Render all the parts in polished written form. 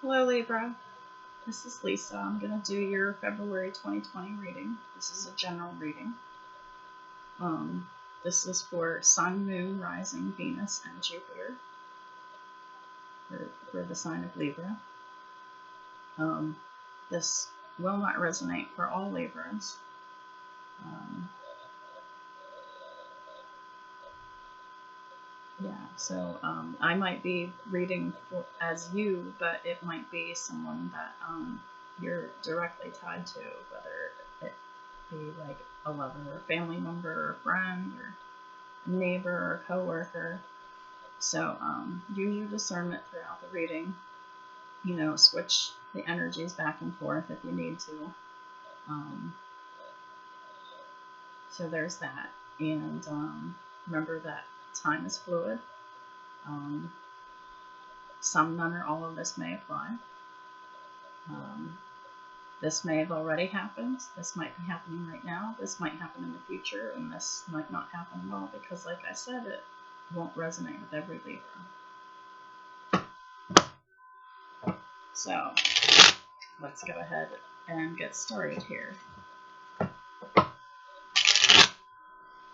Hello Libra, this is Lisa. I'm going to do your February 2020 reading. This is a general reading. This is for Sun, Moon, Rising, Venus, and Jupiter for the sign of Libra. This will not resonate for all Libras. So I might be reading as you, but it might be someone that you're directly tied to, whether it be like a lover or family member or a friend or a neighbor or a coworker. So use your discernment throughout the reading. Switch the energies back and forth if you need to. So there's that. And remember that time is fluid. Some, none, or all of this may apply. This may have already happened. This might be happening right now. This might happen in the future, and this might not happen at all because, like I said, it won't resonate with every Libra. So let's go ahead and get started here.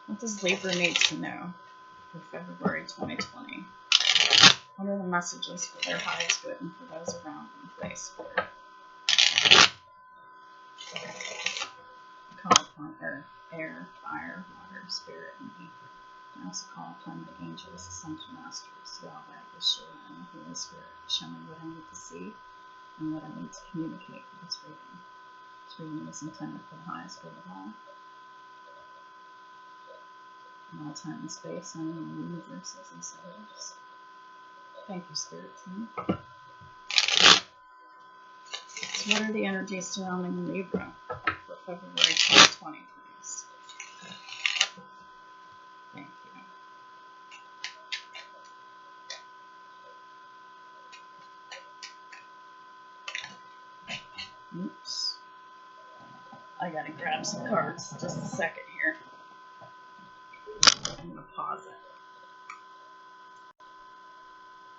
What does Libra need to know for February 2020? What are the messages for their highest good and for those around them, please? Call upon earth, air, fire, water, spirit, and ether. I also call upon the angels, ascension masters, Yahweh, Yeshua, and the Holy Spirit to show me what I need to see and what I need to communicate for this reading. This reading is intended for the highest good of all. In all time and space, and in all universes and sellers. Thank you, Spirit Team. So what are the energies surrounding Libra for February 2020, please? Thank you. Oops. I gotta grab some cards. Just a second here. I'm gonna pause it.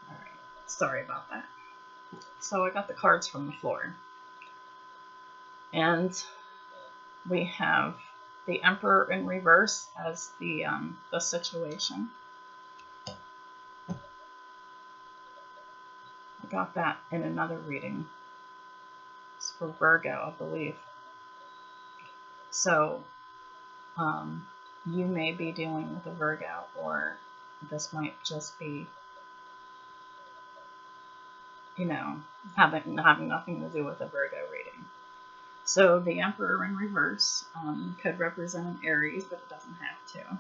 Alright. Sorry about that. So I got the cards from the floor. And we have the Emperor in reverse as the situation. I got that in another reading. It's for Virgo, I believe. So you may be dealing with a Virgo, or this might just be, having nothing to do with a Virgo reading. So the Emperor in reverse could represent an Aries, but it doesn't have to.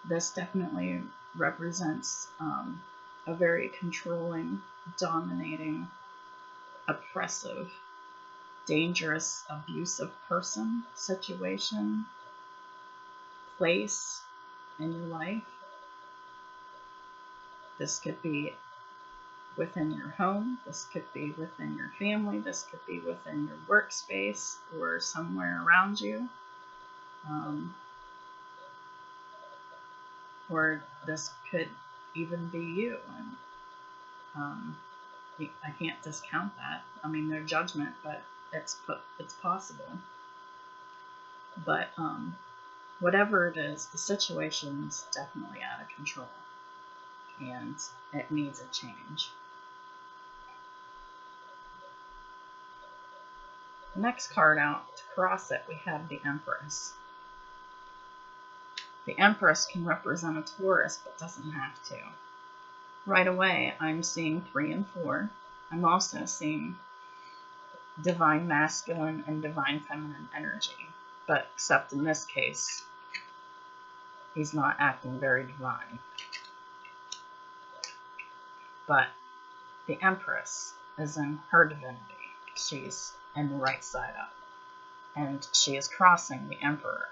This definitely represents a very controlling, dominating, oppressive, dangerous, abusive person, situation, place in your life. This could be within your home, this could be within your family, this could be within your workspace or somewhere around you. Or this could even be you. And I can't discount that. I mean, their judgment, but it's possible. But whatever it is, the situation's definitely out of control, and it needs a change. Next card out, to cross it, we have the Empress. The Empress can represent a Taurus, but doesn't have to. Right away, I'm seeing 3 and 4. I'm also seeing divine masculine and divine feminine energy. But except in this case, he's not acting very divine. But the Empress is in her divinity. She's in the right side up. And she is crossing the Emperor.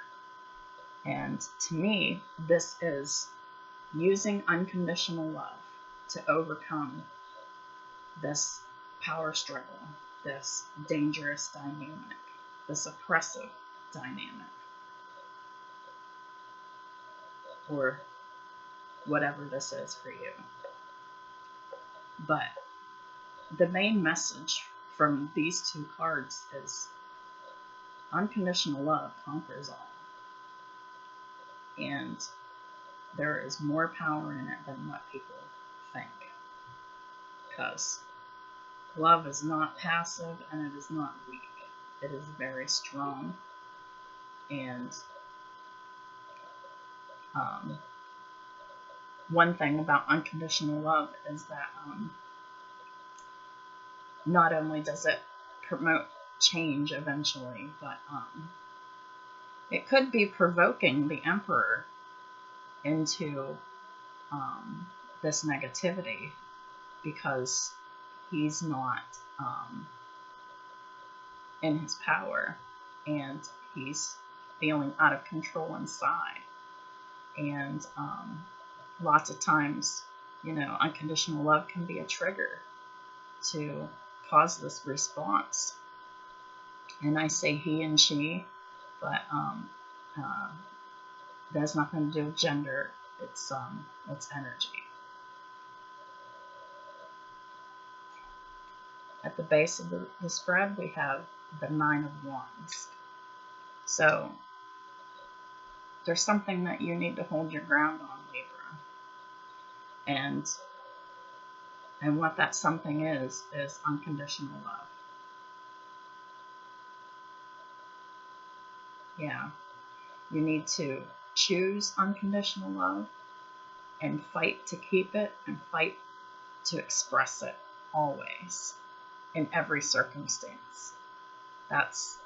And to me, this is using unconditional love to overcome this power struggle, this dangerous dynamic, this oppressive dynamic, or whatever this is for you. But the main message from these two cards is unconditional love conquers all. And there is more power in it than what people think. Because love is not passive and it is not weak. It is very strong. And one thing about unconditional love is that not only does it promote change eventually, but it could be provoking the Emperor into this negativity because he's not in his power and he's feeling out of control inside. And lots of times, unconditional love can be a trigger to cause this response. And I say he and she, but that has nothing to do with gender. It's energy. At the base of the spread, we have the Nine of Wands. So there's something that you need to hold your ground on, Libra. And what that something is unconditional love. Yeah. You need to choose unconditional love and fight to keep it and fight to express it always in every circumstance. That's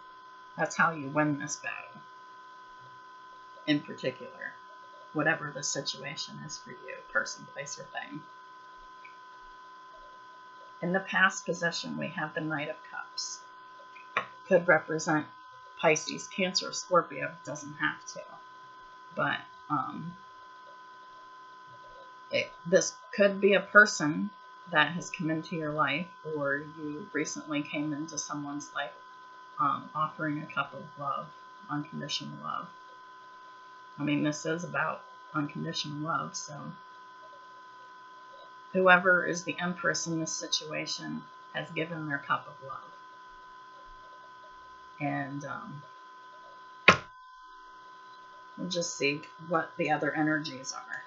how you win this battle. In particular, whatever the situation is for you, person, place, or thing. In the past position, we have the Knight of Cups. Could represent Pisces, Cancer, Scorpio. Doesn't have to. But this could be a person that has come into your life, or you recently came into someone's life offering a cup of love, unconditional love. I mean, this is about unconditional love, so whoever is the Empress in this situation has given their cup of love. And we'll just see what the other energies are.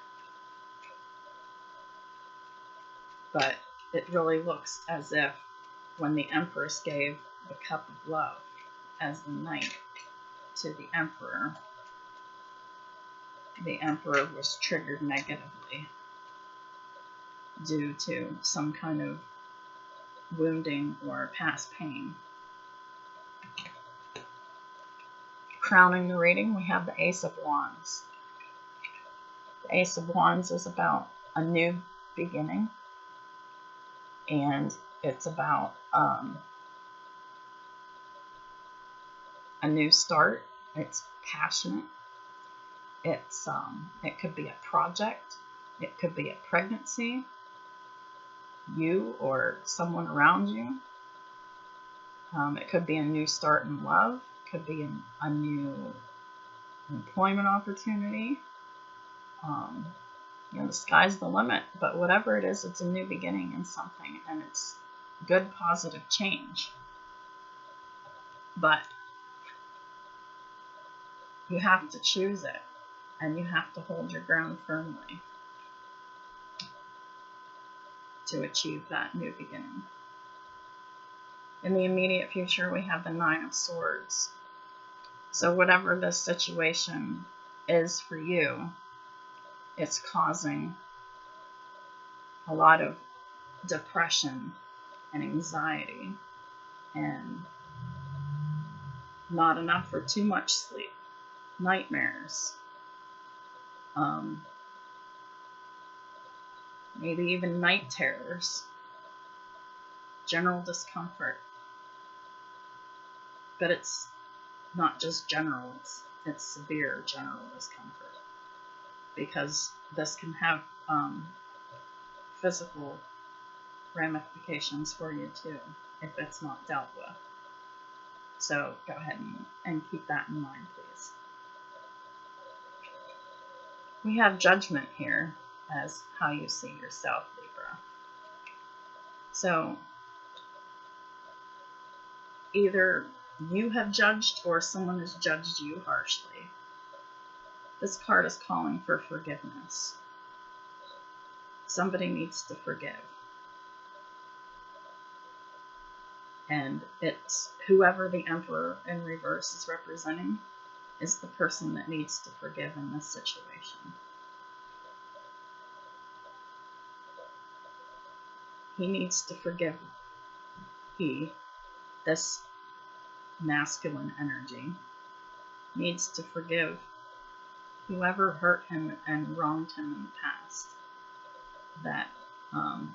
But it really looks as if when the Empress gave the cup of love as the Knight to the Emperor was triggered negatively due to some kind of wounding or past pain. Crowning the reading, we have the Ace of Wands. The Ace of Wands is about a new beginning, and it's about a new start. It's passionate. It could be a project. It could be a pregnancy. You or someone around you. It could be a new start in love. It could be a new employment opportunity. The sky's the limit. But whatever it is, it's a new beginning in something, and it's good, positive change. But you have to choose it, and you have to hold your ground firmly to achieve that new beginning. In the immediate future, we have the Nine of Swords. So whatever this situation is for you, it's causing a lot of depression and anxiety and not enough or too much sleep, nightmares, maybe even night terrors, general discomfort. But it's not just general, it's severe general discomfort, because this can have physical ramifications for you too if it's not dealt with. So go ahead and keep that in mind, please. We have Judgment here as how you see yourself, Libra. So either you have judged or someone has judged you harshly. This card is calling for forgiveness. Somebody needs to forgive. And it's whoever the Emperor in reverse is representing is the person that needs to forgive in this situation. He needs to forgive. This masculine energy, needs to forgive whoever hurt him and wronged him in the past that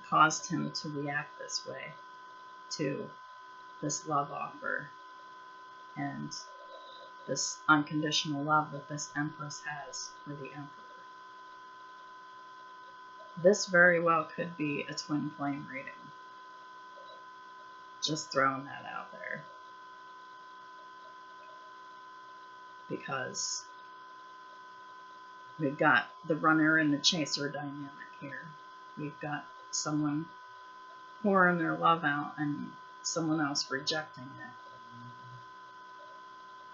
caused him to react this way to this love offer and this unconditional love that this Empress has for the Emperor. This very well could be a twin flame reading. Just throwing that out there. Because we've got the runner and the chaser dynamic here. We've got someone pouring their love out and someone else rejecting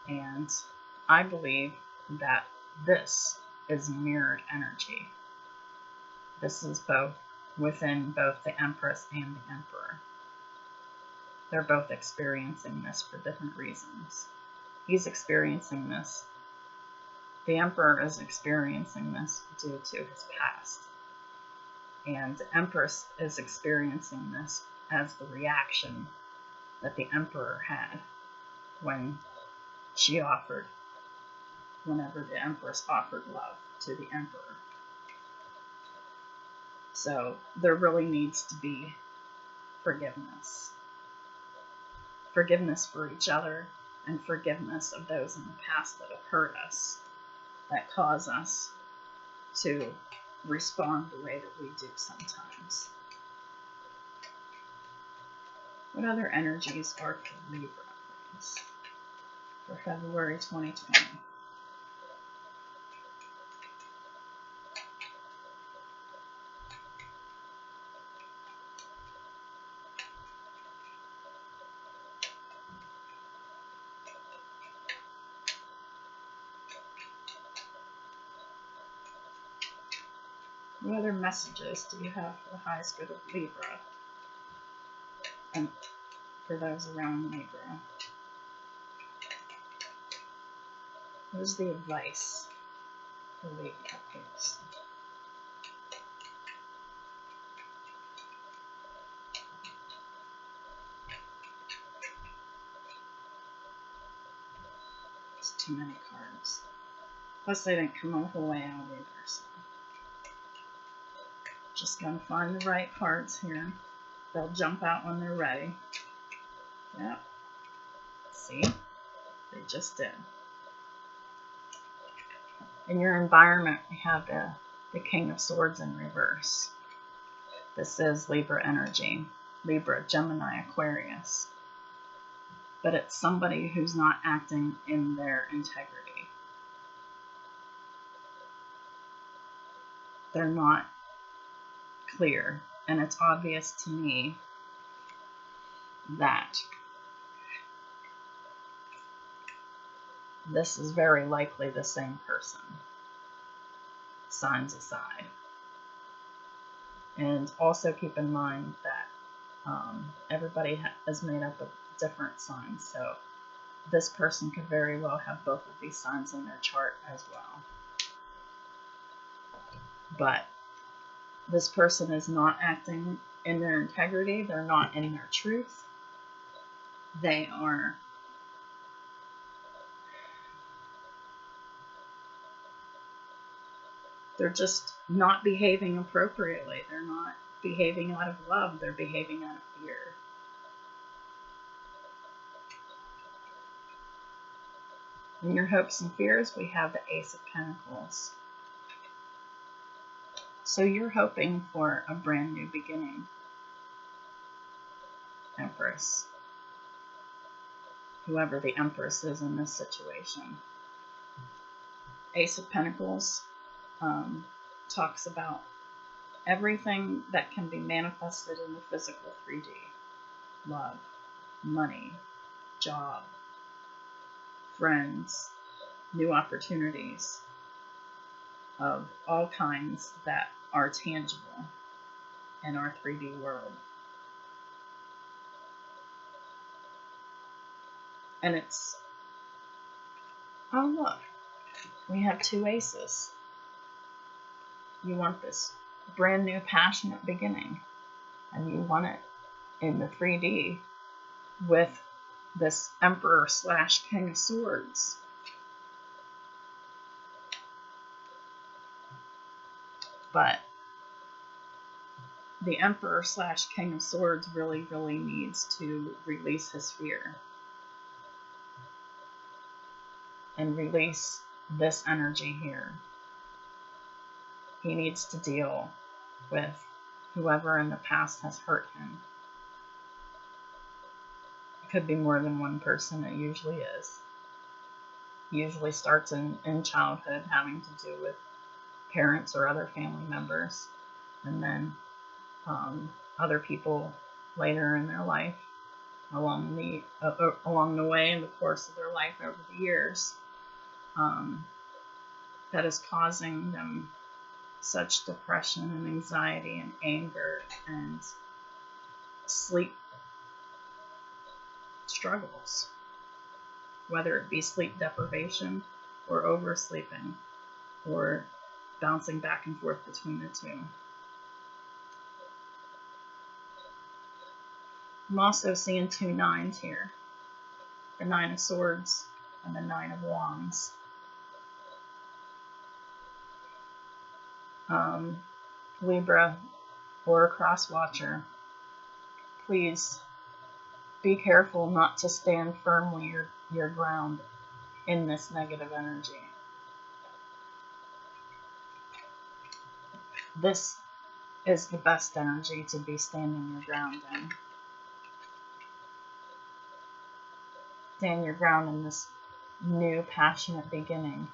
it. And I believe that this is mirrored energy. This is both within both the Empress and the Emperor. They're both experiencing this for different reasons. He's experiencing this. The Emperor is experiencing this due to his past. And the Empress is experiencing this as the reaction that the Emperor had when whenever the Empress offered love to the Emperor. So there really needs to be forgiveness. Forgiveness for each other and forgiveness of those in the past that have hurt us, that cause us to respond the way that we do sometimes. What other energies are for Libra, please, for February 2020? What other messages do you have for the highest good of Libra and for those around Libra? What is the advice for Libra, please? It's too many cards. Plus, they didn't come all the way out either, so. Just gonna find the right cards here. They'll jump out when they're ready. Yep. See? They just did. In your environment, we have the King of Swords in reverse. This is Libra energy. Libra, Gemini, Aquarius. But it's somebody who's not acting in their integrity. They're not clear, and it's obvious to me that this is very likely the same person, signs aside. And also keep in mind that everybody is made up of different signs, so this person could very well have both of these signs in their chart as well. But this person is not acting in their integrity. They're not in their truth. They're just not behaving appropriately. They're not behaving out of love. They're behaving out of fear. In your hopes and fears, we have the Ace of Pentacles. So you're hoping for a brand new beginning, Empress. Whoever the Empress is in this situation. Ace of Pentacles talks about everything that can be manifested in the physical 3D. Love, money, job, friends, new opportunities of all kinds that are tangible in our 3D world. And it's, oh look, we have 2 aces. You want this brand new passionate beginning, and you want it in the 3D with this Emperor / King of Swords. But the Emperor / King of Swords really needs to release his fear and release this energy here. He needs to deal with whoever in the past has hurt him. It could be more than one person, it usually is. It usually starts in childhood, having to do with parents or other family members, and then other people later in their life, along the way, in the course of their life over the years, that is causing them such depression and anxiety and anger and sleep struggles, whether it be sleep deprivation or oversleeping or bouncing back and forth between the two. I'm also seeing 2 9s here, the 9 of Swords and the 9 of Wands. Libra or a cross watcher, please be careful not to stand firmly your ground in this negative energy. This is the best energy to be standing your ground in. Stand your ground in this new passionate beginning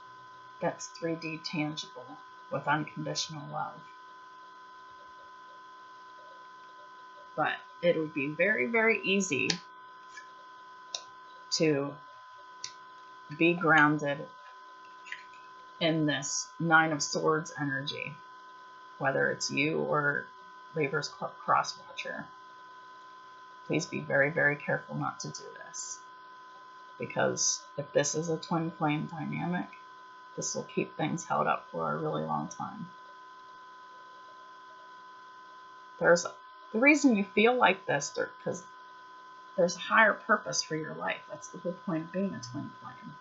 that's 3D tangible with unconditional love. But it would be very easy to be grounded in this 9 of Swords energy, whether it's you or Libra's cross watcher. Please be very careful not to do this, because if this is a twin flame dynamic, this will keep things held up for a really long time. The reason you feel like this, because there's a higher purpose for your life. That's the whole point of being a twin flame.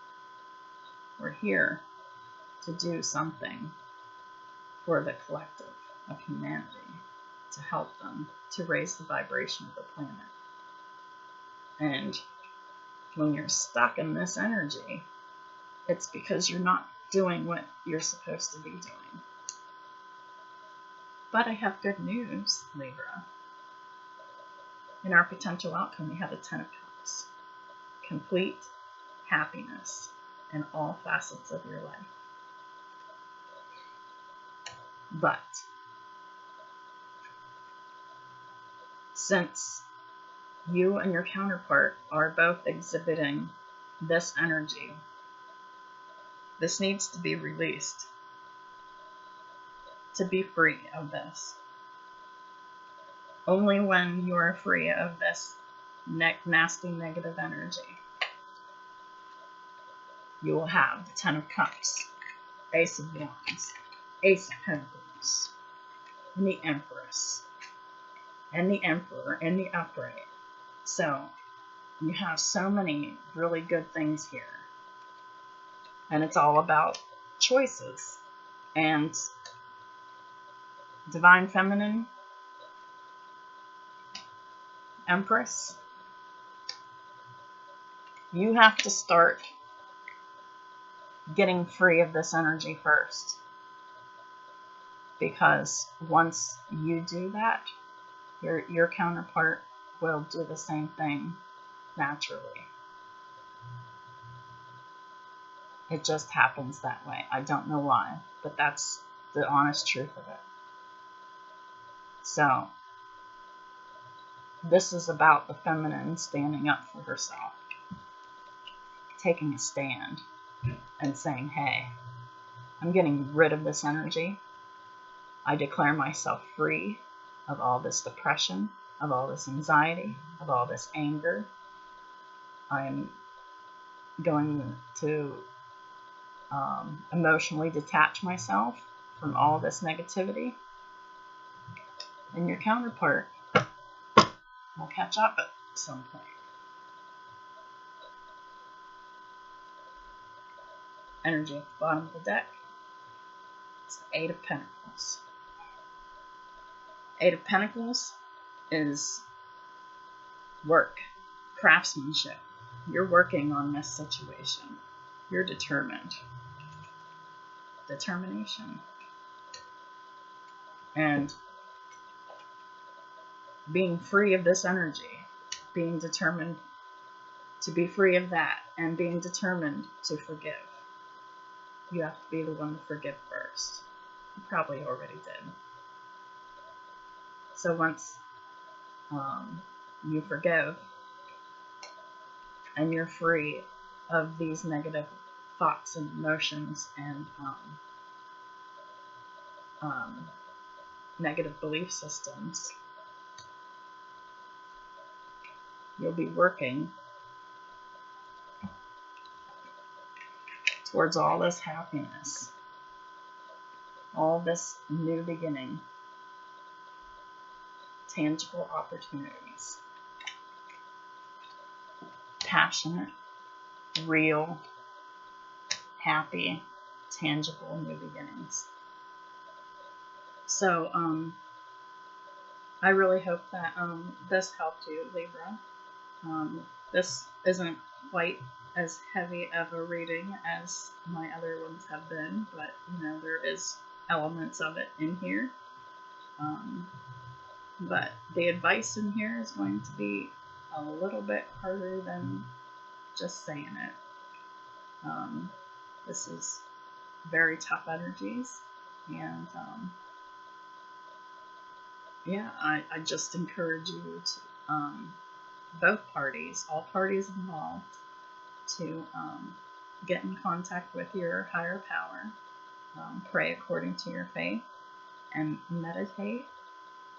We're here to do something for the collective of humanity, to help them, to raise the vibration of the planet. And when you're stuck in this energy, it's because you're not doing what you're supposed to be doing. But I have good news, Libra. In our potential outcome, we have a 10 of Cups. Complete happiness in all facets of your life. But since you and your counterpart are both exhibiting this energy, this needs to be released to be free of this. Only when you are free of this nasty negative energy, you will have the 10 of Cups, Ace of Wands, Ace of Pentacles, and the Empress, and the Emperor, and the Upright. So you have so many really good things here. And it's all about choices. And Divine Feminine, Empress, you have to start getting free of this energy first. Because once you do that, your counterpart will do the same thing naturally. It just happens that way. I don't know why, but that's the honest truth of it. So, this is about the feminine standing up for herself taking a stand and saying, hey, I'm getting rid of this energy. I declare myself free of all this depression, of all this anxiety, of all this anger. I'm going to emotionally detach myself from all this negativity. And your counterpart will catch up at some point. Energy at the bottom of the deck. It's the Eight of Pentacles. Eight of Pentacles is work, craftsmanship. You're working on this situation. You're determined. Determination. And being free of this energy, being determined to be free of that, and being determined to forgive. You have to be the one to forgive first. You probably already did. So once you forgive and you're free of these negative thoughts and emotions and negative belief systems, you'll be working towards all this happiness, all this new beginning, tangible opportunities, passionate, real, happy, tangible new beginnings. So I really hope that this helped you, Libra. This isn't quite as heavy of a reading as my other ones have been, but you know, there is elements of it in here. But the advice in here is going to be a little bit harder than just saying it. This is very tough energies, and yeah, I just encourage you to, both parties, all parties involved, to get in contact with your higher power, pray according to your faith, and meditate,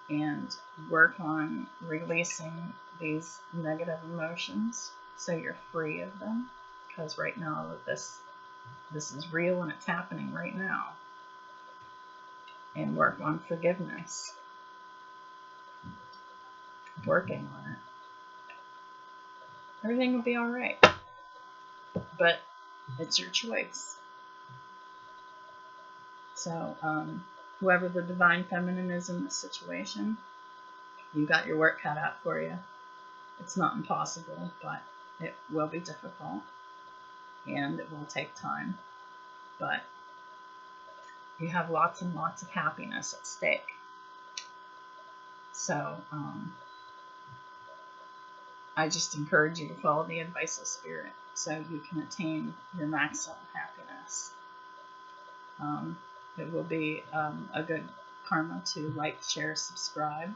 and work on releasing these negative emotions so you're free of them, because right now this is real and it's happening right now. And work on forgiveness, working on it. Everything will be all right, but it's your choice. So whoever the divine feminine is in this situation, you got your work cut out for you. It's not impossible, but it will be difficult and it will take time, but you have lots and lots of happiness at stake. So I just encourage you to follow the advice of Spirit so you can attain your maximum happiness. It will be a good karma to like, share, subscribe,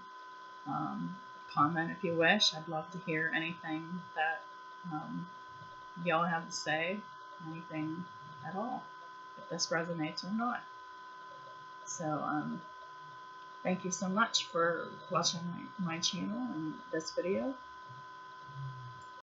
comment if you wish. I'd love to hear anything that y'all have to say, anything at all, if this resonates or not. So thank you so much for watching my channel and this video.